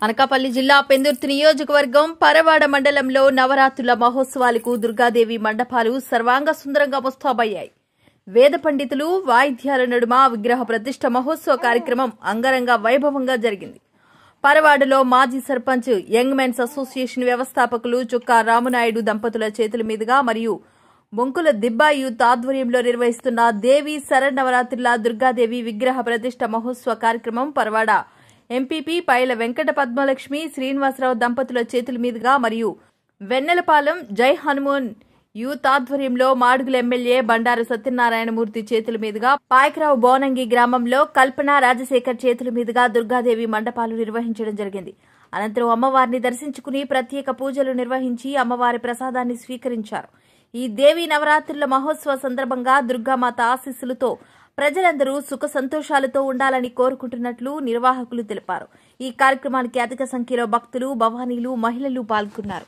అనకాపల్లి జిల్లా పెందుర్తి నియోజకవర్గం పరవాడ మండలంలో నవరాత్రుల మహోత్సవాలకు దుర్గాదేవి మండపాలు సర్వాంగ సుందరంగా ముస్తాబయ్యాయి. వేద పండితులు వాయిద్యాల నడుమ విగ్రహ ప్రతిష్ఠ మహోత్సవ కార్యక్రమం అంగరంగ వైభవంగా జరిగింది. పరవాడలో మాజీ సర్పంచ్ యంగ్ మెన్స్ అసోసియేషన్ వ్యవస్థాపకులు చుక్కా రామునాయుడు దంపతుల చేతుల మీదుగా మరియు బొంకుల దిబ్బా యూత్ ఆధ్వర్యంలో నిర్వహిస్తున్న దేవి శరన్నవరాత్రుల దుర్గాదేవి విగ్రహ ప్రతిష్ఠ మహోత్సవ కార్యక్రమం పరవాడ ఎంపీపీ పైల వెంకట పద్మలక్ష్మి శ్రీనివాసరావు దంపతుల చేతుల మీదుగా మరియు వెన్నెలపాలెం జై హనుమాన్ యూత్ ఆధ్వర్యంలో మాడుగుల ఎమ్మెల్యే బండారు సత్యనారాయణమూర్తి చేతుల మీదుగా పాయకరావు బోనంగి గ్రామంలో కల్పన రాజశేఖర్ చేతుల మీదుగా దుర్గాదేవి మండపాలు నిర్వహించడం జరిగింది. అనంతరం అమ్మవారిని దర్శించుకుని ప్రత్యేక పూజలు నిర్వహించి అమ్మవారి ప్రసాదాన్ని స్వీకరించారు. ఈ దేవి నవరాత్రుల మహోత్సవ సందర్భంగా దుర్గామాత ఆశీస్సులతో ప్రజలందరూ సుఖ సంతోషాలతో ఉండాలని కోరుకుంటున్నట్లు నిర్వాహకులు తెలిపారు. ఈ కార్యక్రమానికి అధిక సంఖ్యలో భక్తులు, భవానీలు, మహిళలు పాల్గొన్నారు.